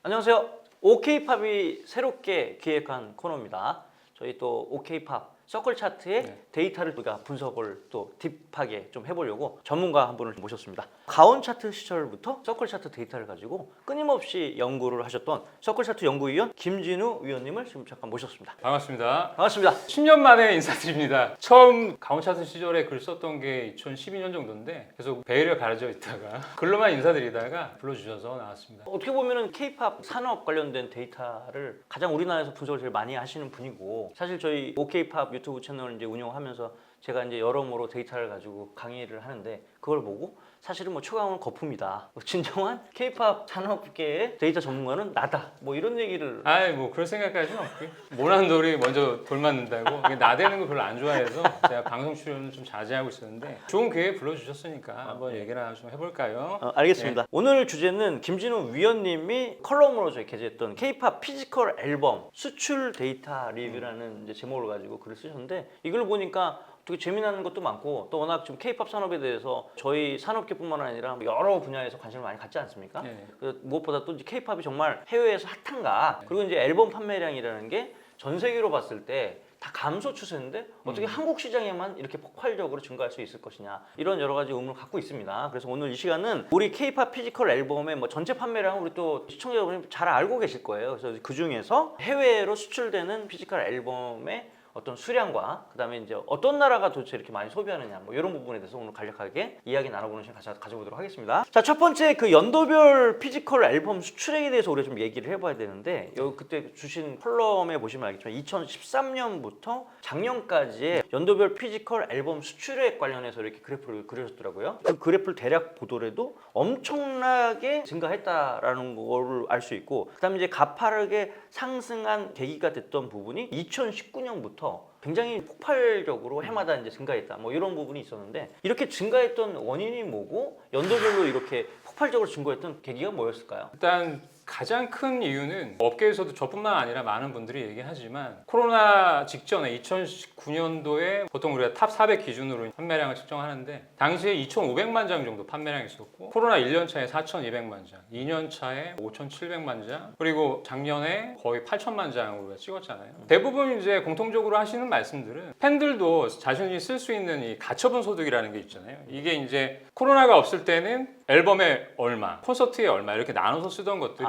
안녕하세요. OK팝이 새롭게 기획한 코너입니다. 저희 또 OK팝 서클 차트의 데이터를 우리가 분석을 또 딥하게 좀 해보려고 전문가 한 분을 모셨습니다. 가온 차트 시절부터 서클 차트 데이터를 가지고 끊임없이 연구를 하셨던 서클 차트 연구위원 김진우 위원님을 지금 잠깐 모셨습니다. 반갑습니다. 반갑습니다. 10년 만에 인사드립니다. 처음 가온차트 시절에 글 썼던 게 2012년 정도인데 계속 베일을 가려져 있다가 글로만 인사드리다가 불러주셔서 나왔습니다. 어떻게 보면은 K-팝 산업 관련된 데이터를 가장 우리나라에서 분석을 제일 많이 하시는 분이고, 사실 저희 OK팝 유튜브 채널을 이제 운영하면서 제가 이제 여러모로 데이터를 가지고 강의를 하는데, 그걸 보고 사실은 뭐 최강은 거품이다, 진정한 K-팝 산업계의 데이터 전문가는 나다, 뭐 이런 얘기를. 아이 뭐 그럴 생각까지는 없고요. 모난 돌이 먼저 돌 맞는다고 나대는 거 별로 안 좋아해서 제가 방송 출연을 좀 자제하고 있었는데 좋은 기회에 불러주셨으니까 한번 얘기를 하나 좀 해볼까요? 알겠습니다. 오늘 주제는 김진우 위원님이 컬럼으로 저희 게재했던 K-팝 피지컬 앨범 수출 데이터 리뷰라는 이제 제목을 가지고 글을 쓰셨는데, 이걸 보니까 되게 재미나는 것도 많고, 또 워낙 지금 K-팝 산업에 대해서 저희 산업계뿐만 아니라 여러 분야에서 관심을 많이 갖지 않습니까? 네. 그래서 무엇보다 또 이제 K-팝이 정말 해외에서 핫한가, 그리고 이제 앨범 판매량이라는 게 전 세계로 봤을 때 다 감소 추세인데 어떻게 한국 시장에만 이렇게 폭발적으로 증가할 수 있을 것이냐, 이런 여러 가지 의문을 갖고 있습니다. 그래서 오늘 이 시간은 우리 K-팝 피지컬 앨범의 뭐 전체 판매량을 우리 또 시청자 여러분이 잘 알고 계실 거예요. 그래서 그 중에서 해외로 수출되는 피지컬 앨범의 어떤 수량과 그다음에 이제 어떤 나라가 도대체 이렇게 많이 소비하느냐, 뭐 이런 부분에 대해서 오늘 간략하게 이야기 나눠보는 시간 가져보도록 하겠습니다. 자, 첫 번째 그 연도별 피지컬 앨범 수출액에 대해서 우리가 좀 얘기를 해봐야 되는데, 여기 그때 주신 컬럼에 보시면 알겠지만 2013년부터 작년까지의 연도별 피지컬 앨범 수출액 관련해서 이렇게 그래프를 그려줬더라고요. 그 그래프를 대략 보더라도 엄청나게 증가했다라는 거를 알 수 있고, 그다음에 이제 가파르게 상승한 계기가 됐던 부분이 2019년부터 굉장히 폭발적으로 해마다 이제 증가했다, 뭐 이런 부분이 있었는데, 이렇게 증가했던 원인이 뭐고 연도별로 이렇게 폭발적으로 증가했던 계기가 뭐였을까요? 일단 가장 큰 이유는 업계에서도 저뿐만 아니라 많은 분들이 얘기하지만 코로나 직전에 2019년도에 보통 우리가 탑 400 기준으로 판매량을 측정하는데 당시에 2,500만 장 정도 판매량이 있었고, 코로나 1년 차에 4,200만 장, 2년 차에 5,700만 장, 그리고 작년에 거의 8,000만 장으로 우리가 찍었잖아요. 대부분 이제 공통적으로 하시는 말씀들은 팬들도 자신이 쓸 수 있는 이 가처분 소득이라는 게 있잖아요. 이게 이제 코로나가 없을 때는 앨범에 얼마, 콘서트에 얼마 이렇게 나눠서 쓰던 것들이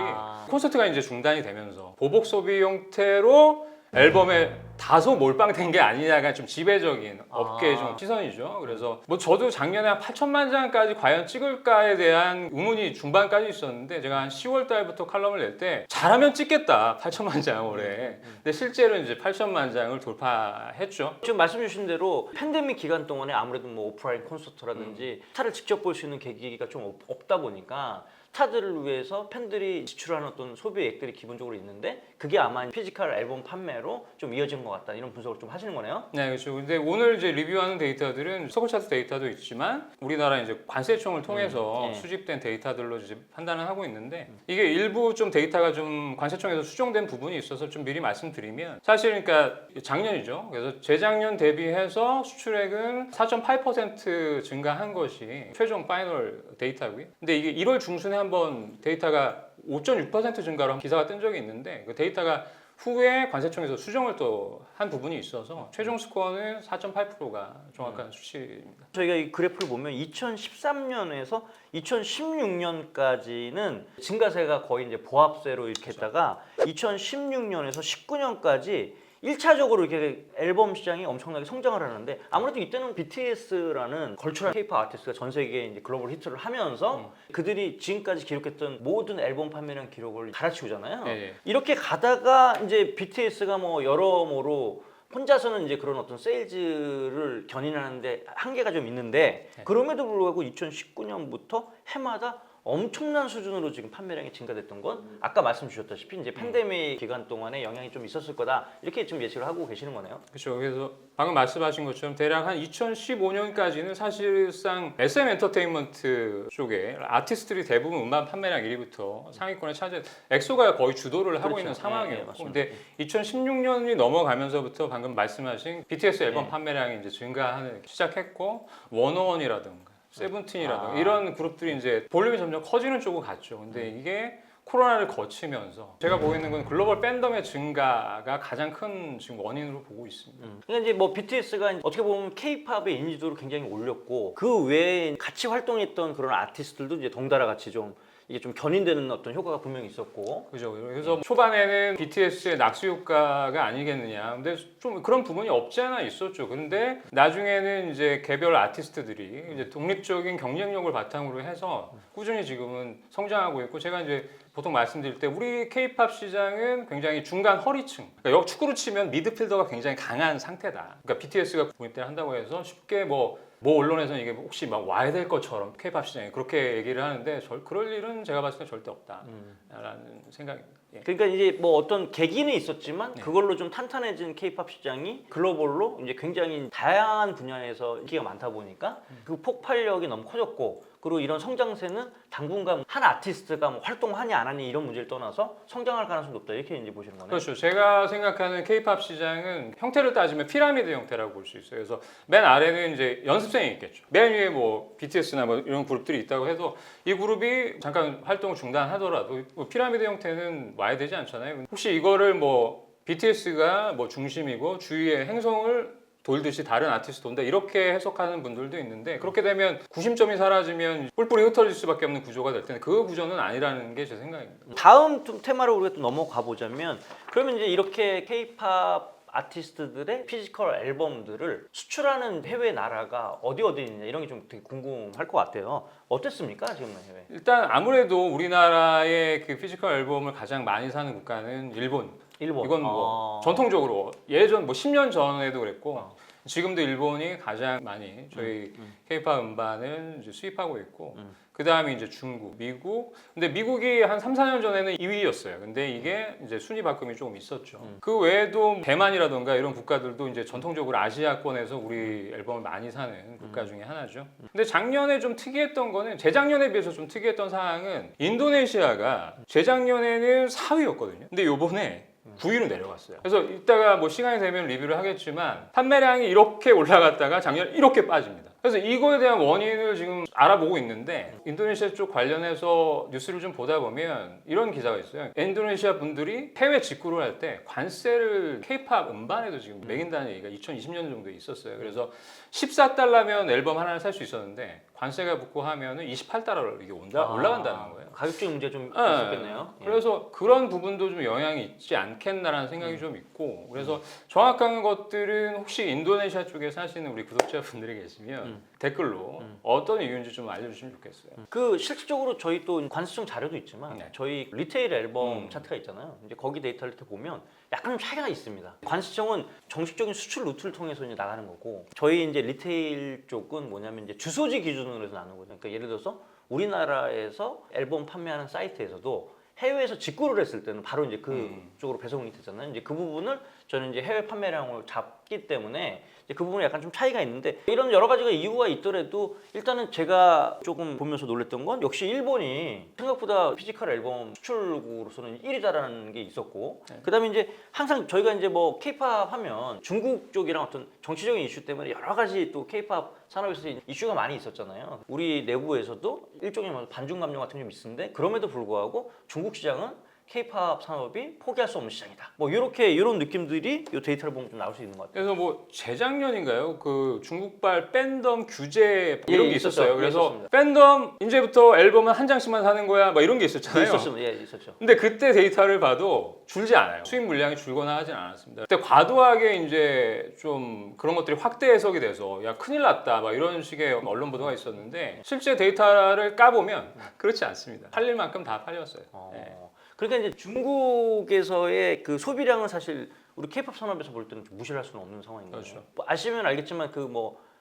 콘서트가 이제 중단이 되면서 보복 소비 형태로 앨범에 다소 몰빵된 게 아니냐가 좀 지배적인 업계의 좀 시선이죠. 그래서 뭐 저도 작년에 한 8천만 장까지 과연 찍을까에 대한 의문이 중반까지 있었는데, 제가 한 10월 달부터 칼럼을 낼 때 잘하면 찍겠다 8천만 장 올해. 근데 실제로 이제 8천만 장을 돌파했죠. 지금 말씀 주신 대로 팬데믹 기간 동안에 아무래도 뭐 오프라인 콘서트라든지 스타를 직접 볼 수 있는 계기가 좀 없다 보니까 스타들을 위해서 팬들이 지출하는 어떤 소비액들이 기본적으로 있는데, 그게 아마 피지컬 앨범 판매로 좀 이어진 것 같다, 이런 분석을 좀 하시는 거네요. 네, 그렇죠. 근데 오늘 이제 리뷰하는 데이터들은 서클 차트 데이터도 있지만 우리나라 이제 관세청을 통해서 수집된 데이터들로 이제 판단을 하고 있는데, 이게 일부 좀 데이터가 좀 관세청에서 수정된 부분이 있어서 좀 미리 말씀드리면, 사실 그러니까 작년이죠. 그래서 재작년 대비해서 수출액은 4.8% 증가한 것이 최종 파이널 데이터고요. 근데 이게 1월 중순에 한번 데이터가 5.6% 증가로 기사가 뜬 적이 있는데, 그 데이터가 후에 관세청에서 수정을 또 한 부분이 있어서 최종 스코어는 4.8%가 정확한 수치입니다. 저희가 이 그래프를 보면 2013년에서 2016년까지는 증가세가 거의 이제 보합세로 이렇게 했다가 2016년에서 19년까지 1차적으로 이렇게 앨범 시장이 엄청나게 성장을 하는데, 아무래도 이때는 BTS라는 걸출한 K-팝 아티스트가 전 세계에 이제 글로벌 히트를 하면서 그들이 지금까지 기록했던 모든 앨범 판매량 기록을 갈아치우잖아요. 네. 이렇게 가다가 이제 BTS가 뭐 여러모로 혼자서는 이제 그런 어떤 세일즈를 견인하는데 한계가 좀 있는데, 그럼에도 불구하고 2019년부터 해마다 엄청난 수준으로 지금 판매량이 증가됐던 건 아까 말씀 주셨다시피 이제 팬데믹 기간 동안에 영향이 좀 있었을 거다, 이렇게 좀 예측을 하고 계시는 거네요. 그렇죠. 그래서 방금 말씀하신 것처럼 대략 한 2015년까지는 사실상 SM 엔터테인먼트 쪽에 아티스트들이 대부분 음반 판매량 1위부터 상위권에 차지해 엑소가 거의 주도를 하고 있는 상황이었고, 근데 2016년이 넘어가면서부터 방금 말씀하신 BTS 앨범 판매량이 이제 증가하는 시작했고, 워너원이라든가 세븐틴이라든가 이런 그룹들이 이제 볼륨이 점점 커지는 쪽으로 갔죠. 근데 이게 코로나를 거치면서 제가 보이는 건 글로벌 팬덤의 증가가 가장 큰 지금 원인으로 보고 있습니다. 그러니까 이제 뭐 BTS가 어떻게 보면 K-팝의 인지도를 굉장히 올렸고 그 외에 같이 활동했던 그런 아티스트들도 이제 덩달아 같이 좀 이게 좀 견인되는 어떤 효과가 분명히 있었고. 그죠. 그래서 초반에는 BTS의 낙수 효과가 아니겠느냐. 근데 좀 그런 부분이 없지 않아 있었죠. 근데 나중에는 이제 개별 아티스트들이 이제 독립적인 경쟁력을 바탕으로 해서 꾸준히 지금은 성장하고 있고, 제가 이제 보통 말씀드릴 때 우리 K-팝 시장은 굉장히 중간 허리층. 그러니까 축구로 치면 미드필더가 굉장히 강한 상태다. 그러니까 BTS가 독립대를 한다고 해서 쉽게 뭐 언론에서는 이게 혹시 막 와야 될 것처럼 K-팝 시장에 그렇게 얘기를 하는데 그럴 일은 제가 봤을 때 절대 없다라는 생각입니다. 예. 그러니까 이제 뭐 어떤 계기는 있었지만 네. 그걸로 좀 탄탄해진 K-팝 시장이 글로벌로 이제 굉장히 다양한 분야에서 인기가 많다 보니까 그 폭발력이 너무 커졌고, 그리고 이런 성장세는 당분간 한 아티스트가 뭐 활동하니 안 하니 이런 문제를 떠나서 성장할 가능성이 높다, 이렇게 이제 보시는 거네요. 그렇죠. 제가 생각하는 K-팝 시장은 형태를 따지면 피라미드 형태라고 볼 수 있어요. 그래서 맨 아래는 이제 연습생이 있겠죠. 맨 위에 뭐 BTS나 뭐 이런 그룹들이 있다고 해도 이 그룹이 잠깐 활동을 중단하더라도 뭐 피라미드 형태는 와야 되지 않잖아요. 혹시 이거를 뭐 BTS가 뭐 중심이고 주위에 행성을 돌듯이 다른 아티스트 돈다 이렇게 해석하는 분들도 있는데, 그렇게 되면 구심점이 사라지면 뿔뿔이 흩어질 수밖에 없는 구조가 될 텐데 그 구조는 아니라는 게 제 생각입니다. 다음 좀 테마로 우리가 또 넘어가 보자면, 그러면 이제 이렇게 K-팝 아티스트들의 피지컬 앨범들을 수출하는 해외 나라가 어디 있느냐, 이런 게 좀 되게 궁금할 것 같아요. 어땠습니까 지금은 해외? 일단 아무래도 우리나라의 그 피지컬 앨범을 가장 많이 사는 국가는 일본. 일본. 이건 뭐 전통적으로 예전 뭐 10년 전에도 그랬고 지금도 일본이 가장 많이 저희 K-팝 음반을 이제 수입하고 있고, 그 다음에 이제 중국, 미국. 근데 미국이 한 3, 4년 전에는 2위였어요. 근데 이게 이제 순위 바꿈이 조금 있었죠. 그 외에도 대만이라던가 이런 국가들도 이제 전통적으로 아시아권에서 우리 앨범을 많이 사는 국가 중에 하나죠. 근데 작년에 좀 특이했던 거는, 재작년에 비해서 좀 특이했던 상황은 인도네시아가 재작년에는 4위였거든요. 근데 요번에 9위로 내려갔어요. 그래서 이따가 뭐 시간이 되면 리뷰를 하겠지만 판매량이 이렇게 올라갔다가 작년에 이렇게 빠집니다. 그래서 이거에 대한 원인을 지금 알아보고 있는데, 인도네시아 쪽 관련해서 뉴스를 좀 보다 보면 이런 기사가 있어요. 인도네시아 분들이 해외 직구를 할 때 관세를 K-팝 음반에도 지금 매긴다는 얘기가 2020년 정도에 있었어요. 그래서 14달러면 앨범 하나를 살 수 있었는데 관세가 붙고 하면은 28달러로 이게 올라간다는 거예요. 가격적 문제 좀 있었겠네요. 예. 그래서 그런 부분도 좀 영향이 있지 않겠나라는 생각이 좀 있고, 그래서 정확한 것들은 혹시 인도네시아 쪽에 사시는 우리 구독자분들이 계시면 댓글로 어떤 이유인지 좀 알려주시면 좋겠어요. 그 실질적으로 저희 또 관세청 자료도 있지만 네. 저희 리테일 앨범 차트가 있잖아요. 이제 거기 데이터를 이렇게 보면 약간 좀 차이가 있습니다. 관세청은 정식적인 수출 루트를 통해서 이제 나가는 거고, 저희 이제 리테일 쪽은 뭐냐면 이제 주소지 기준으로 해서 나누는 거죠. 그러니까 예를 들어서 우리나라에서 앨범 판매하는 사이트에서도 해외에서 직구를 했을 때는 바로 이제 그쪽으로 배송이 되잖아요. 이제 그 부분을 저는 이제 해외 판매량을 잡기 때문에 이제 그 부분에 약간 좀 차이가 있는데, 이런 여러 가지가 이유가 있더라도 일단은 제가 조금 보면서 놀랬던 건 역시 일본이 생각보다 피지컬 앨범 수출국으로서는 1위다라는 게 있었고, 그다음에 이제 항상 저희가 이제 뭐 K-팝 하면 중국 쪽이랑 어떤 정치적인 이슈 때문에 여러 가지 또 K-팝 산업에서 이슈가 많이 있었잖아요. 우리 내부에서도 일종의 반중 감정 같은 게 좀 있었는데, 그럼에도 불구하고 중국 시장은 K-팝 산업이 포기할 수 없는 시장이다. 뭐 이런 느낌들이 이 데이터를 보면 좀 나올 수 있는 것 같아요. 그래서 뭐 재작년인가요? 그 중국발 팬덤 규제 이런 게 있었어요. 그래서 있었습니다. 팬덤 이제부터 앨범은 한 장씩만 사는 거야, 막 이런 게 있었잖아요. 있었습니다. 예, 있었죠. 근데 그때 데이터를 봐도 줄지 않아요. 수입 물량이 줄거나 하진 않았습니다. 그때 과도하게 이제 좀 그런 것들이 확대 해석이 돼서 야 큰일 났다 막 이런 식의 언론 보도가 있었는데, 실제 데이터를 까보면 그렇지 않습니다. 팔릴 만큼 다 팔렸어요. 네. 그러니까 이제 중국에서의 그 소비량은 사실 우리 K-팝 산업에서 볼 때는 좀 무시할 수는 없는 상황인 거죠. 그렇죠. 뭐 아시면 알겠지만 그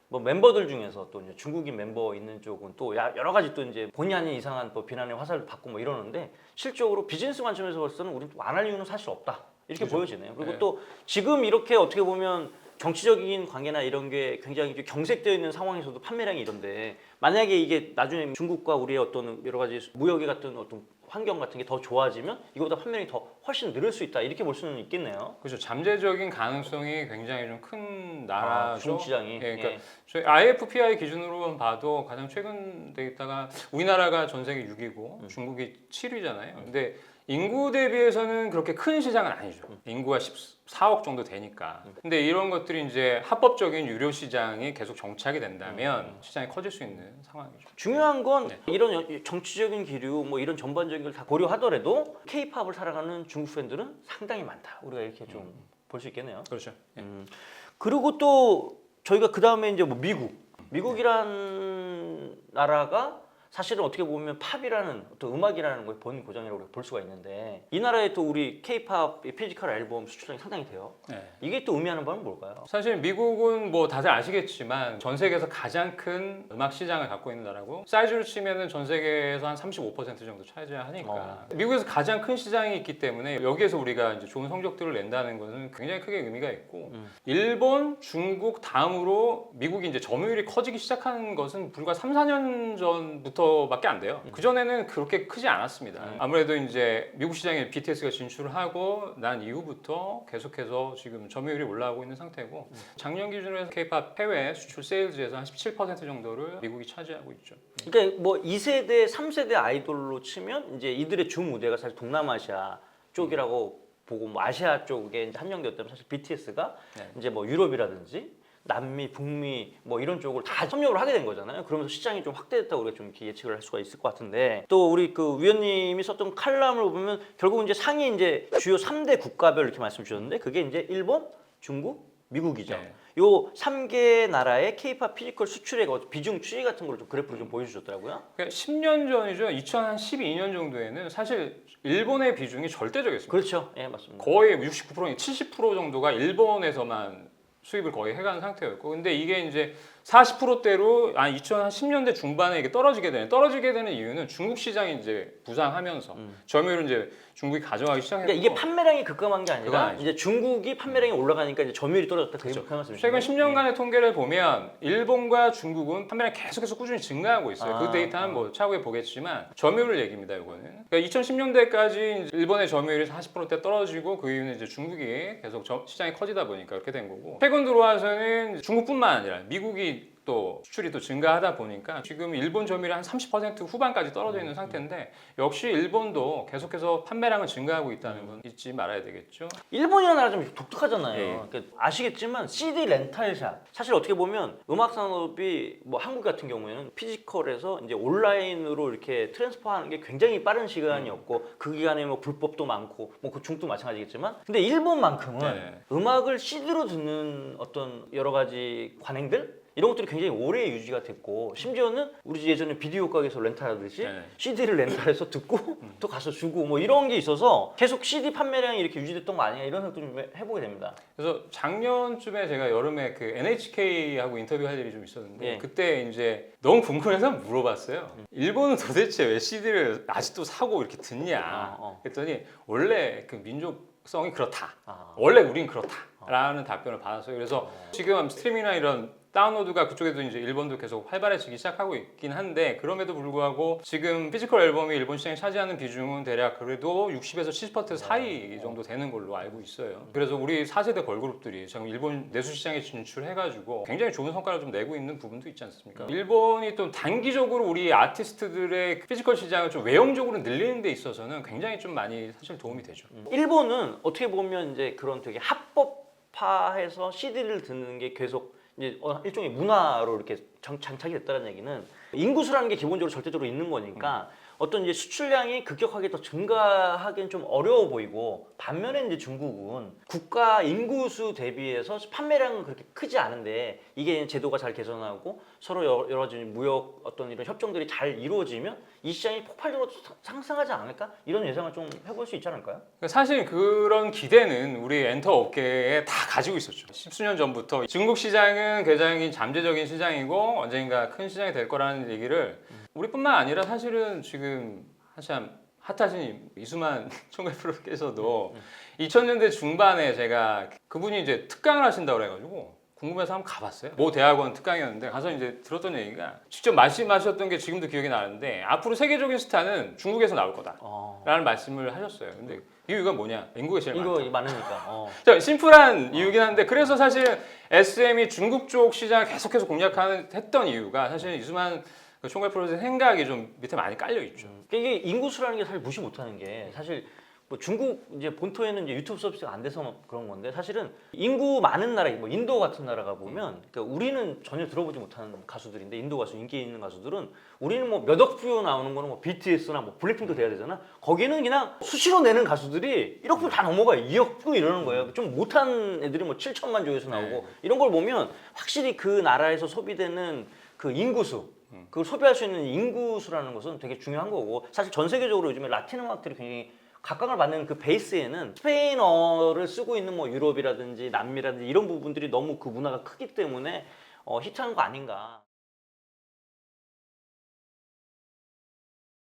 뭐 멤버들 중에서 또 이제 중국인 멤버 있는 쪽은 또 여러 가지 또 이제 본의 아닌 이상한 또 비난의 화살을 받고 뭐 이러는데, 실적으로 비즈니스 관점에서 봤을 때는 우리는 안 할 이유는 사실 없다, 이렇게 그렇죠. 보여지네요. 그리고 네. 또 지금 이렇게 어떻게 보면 정치적인 관계나 이런 게 굉장히 좀 경색되어 있는 상황에서도 판매량이 이런데, 만약에 이게 나중에 중국과 우리의 어떤 여러 가지 무역의 같은 어떤 환경 같은 게 더 좋아지면 이거보다 판매량이 더 훨씬 늘을 수 있다 이렇게 볼 수는 있겠네요. 그렇죠. 잠재적인 가능성이 굉장히 좀 큰 나라죠. 중국 시장이. 예, 그러니까 저희 IFPI 기준으로 봐도 가장 최근 데이터가 우리나라가 전 세계 6위고 중국이 7위잖아요. 근데 인구 대비해서는 그렇게 큰 시장은 아니죠. 인구가 14억 정도 되니까. 근데 이런 것들이 이제 합법적인 유료 시장이 계속 정착이 된다면 시장이 커질 수 있는 상황이죠. 중요한 건 네. 이런 정치적인 기류 뭐 이런 전반적인 걸 다 고려하더라도 K-팝을 사랑하는 중국 팬들은 상당히 많다. 우리가 이렇게 좀 볼 수 있겠네요. 그렇죠. 예. 그리고 또 저희가 그 다음에 이제 뭐 미국이란 나라가 사실은 어떻게 보면 팝이라는 어떤 음악이라는 거의 본 고장이라고 우리가 볼 수가 있는데 이 나라에 또 우리 K-팝 피지컬 앨범 수출량이 상당히 돼요. 네. 이게 또 의미하는 바는 뭘까요? 사실 미국은 뭐 다들 아시겠지만 전 세계에서 가장 큰 음악 시장을 갖고 있는 나라고 사이즈로 치면은 전 세계에서 한 35% 정도 차지하니까 미국에서 가장 큰 시장이 있기 때문에 여기에서 우리가 이제 좋은 성적들을 낸다는 것은 굉장히 크게 의미가 있고 일본, 중국 다음으로 미국이 이제 점유율이 커지기 시작한 것은 불과 3, 4년 전부터밖에 안 돼요. 그 전에는 그렇게 크지 않았습니다. 아무래도 이제 미국 시장에 BTS가 진출을 하고 난 이후부터 계속해서 지금 점유율이 올라오고 있는 상태고 작년 기준으로 해서 K-팝 해외 수출 세일즈에서 한 17% 정도를 미국이 차지하고 있죠. 그러니까 뭐 2세대, 3세대 아이돌로 치면 이제 이들의 주 무대가 사실 동남아시아 쪽이라고 보고 뭐 아시아 쪽에 이제 한정되었다면 사실 BTS가 네. 이제 뭐 유럽이라든지 남미, 북미 뭐 이런 쪽을 다 협력을 하게 된 거잖아요. 그러면서 시장이 좀 확대됐다고 우리가 좀 이렇게 예측을 할 수가 있을 것 같은데 또 우리 그 위원님이 썼던 칼럼을 보면 결국 이제 상위 이제 주요 3대 국가별 이렇게 말씀 주셨는데 그게 이제 일본, 중국, 미국이죠. 네. 요 3개 나라의 K-팝 피지컬 수출의 비중 추이 같은 걸 좀 그래프로 좀 보여주셨더라고요. 그러니까 10년 전이죠. 2012년 정도에는 사실 일본의 비중이 절대적이었습니다. 그렇죠. 예, 맞습니다. 거의 69%, 70% 정도가 일본에서만 수입을 거의 해간 상태였고, 근데 이게 이제 40%대로 2010년대 중반에 이게 떨어지게 되는 이유는 중국 시장이 이제 부상하면서 점유율은 이제 중국이 가져가기 시작했고, 그러니까 이게 판매량이 급감한 게 그건 아니라 아니죠. 이제 중국이 판매량이 올라가니까 이제 점유율이 떨어졌다. 그렇죠. 그 말씀이시죠? 최근 10년간의 통계를 보면 일본과 중국은 판매량이 계속해서 꾸준히 증가하고 있어요. 그 데이터는 뭐 차후에 보겠지만 점유율 얘기입니다. 이거는. 그러니까 2010년대까지 일본의 점유율이 40%대 떨어지고 그 이유는 이제 중국이 계속 시장이 커지다 보니까 그렇게 된 거고, 최근 들어와서는 중국뿐만 아니라 미국이 또 수출이 또 증가하다 보니까 지금 일본 점유율이 한 30% 후반까지 떨어져 있는 상태인데 역시 일본도 계속해서 판매량은 증가하고 있다는 건 잊지 말아야 되겠죠. 일본이라는 나라 좀 독특하잖아요. 예. 그러니까 아시겠지만 CD 렌탈샵 사실 어떻게 보면 음악 산업이 뭐 한국 같은 경우에는 피지컬에서 이제 온라인으로 이렇게 트랜스퍼하는 게 굉장히 빠른 시간이었고 그 기간에 뭐 불법도 많고 뭐 그 중국도 마찬가지겠지만 근데 일본만큼은 네. 음악을 CD로 듣는 어떤 여러 가지 관행들 이런 것들이 굉장히 오래 유지가 됐고 심지어는 우리 예전에 비디오 가게에서 렌탈하듯이 네. CD를 렌탈해서 듣고 또 가서 주고 뭐 이런 게 있어서 계속 CD 판매량이 이렇게 유지됐던 거 아니냐 이런 생각도 좀 해보게 됩니다. 그래서 작년쯤에 제가 여름에 그 NHK하고 인터뷰할 일이 좀 있었는데 예. 그때 이제 너무 궁금해서 물어봤어요. 일본은 도대체 왜 CD를 아직도 사고 이렇게 듣냐? 그랬더니 원래 그 민족성이 그렇다. 원래 우린 그렇다라는 답변을 받았어요. 그래서 지금 스트리밍이나 이런 다운로드가 그쪽에도 이제 일본도 계속 활발해지기 시작하고 있긴 한데 그럼에도 불구하고 지금 피지컬 앨범이 일본 시장에 차지하는 비중은 대략 그래도 60에서 70% 사이 정도 되는 걸로 알고 있어요. 그래서 우리 4세대 걸그룹들이 지금 일본 내수 시장에 진출해가지고 굉장히 좋은 성과를 좀 내고 있는 부분도 있지 않습니까? 일본이 또 단기적으로 우리 아티스트들의 피지컬 시장을 좀 외형적으로 늘리는 데 있어서는 굉장히 좀 많이 사실 도움이 되죠. 일본은 어떻게 보면 이제 그런 되게 합법화해서 CD를 듣는 게 계속 이제 일종의 문화로 이렇게 장착이 됐다는 얘기는 인구수라는 게 기본적으로 절대적으로 있는 거니까 어떤 이제 수출량이 급격하게 더 증가하기는 좀 어려워 보이고 반면에 이제 중국은 국가 인구수 대비해서 판매량은 그렇게 크지 않은데 이게 제도가 잘 개선하고 서로 여러 가지 무역 어떤 이런 협정들이 잘 이루어지면 이 시장이 폭발적으로 상승하지 않을까 이런 예상을 좀 해볼 수 있지 않을까요? 사실 그런 기대는 우리 엔터 업계에 다 가지고 있었죠. 십수년 전부터 중국 시장은 굉장히 잠재적인 시장이고 언젠가 큰 시장이 될 거라는 얘기를 우리뿐만 아니라 사실은 지금 한참 핫하신 이수만 총괄 프로께서도 2000년대 중반에 제가 그분이 이제 특강을 하신다고 그래가지고 궁금해서 한번 가봤어요. 모 대학원 특강이었는데 가서 이제 들었던 얘기가 직접 말씀하셨던 게 지금도 기억이 나는데 앞으로 세계적인 스타는 중국에서 나올 거다라는 말씀을 하셨어요. 근데 이유가 뭐냐? 인구가 제일 많다. 이거 많으니까. 자, 심플한 이유긴 한데 그래서 사실 SM이 중국 쪽 시장을 계속해서 공략했던 이유가 사실 이수만 그 총괄 프로듀서 생각이 좀 밑에 많이 깔려 있죠. 이게 인구수라는 게 사실 무시 못하는 게 사실 뭐 중국 이제 본토에는 이제 유튜브 서비스가 안 돼서 그런 건데 사실은 인구 많은 나라, 뭐 인도 같은 나라가 보면 그러니까 우리는 전혀 들어보지 못하는 가수들인데 인도 가수 인기 있는 가수들은 우리는 뭐 몇 억 뷰 나오는 거는 뭐 BTS나 뭐 블랙핑크 돼야 되잖아. 거기는 그냥 수시로 내는 가수들이 1억 뷰 다 넘어가요. 2억 뷰 이러는 거예요. 좀 못한 애들이 뭐 7천만 조회수 나오고 이런 걸 보면 확실히 그 나라에서 소비되는 그 인구수 그걸 소비할 수 있는 인구수라는 것은 되게 중요한 거고 사실 전 세계적으로 요즘에 라틴 음악들이 굉장히 각광을 받는 그 베이스에는 스페인어를 쓰고 있는 뭐 유럽이라든지 남미라든지 이런 부분들이 너무 그 문화가 크기 때문에 히트한 거 아닌가.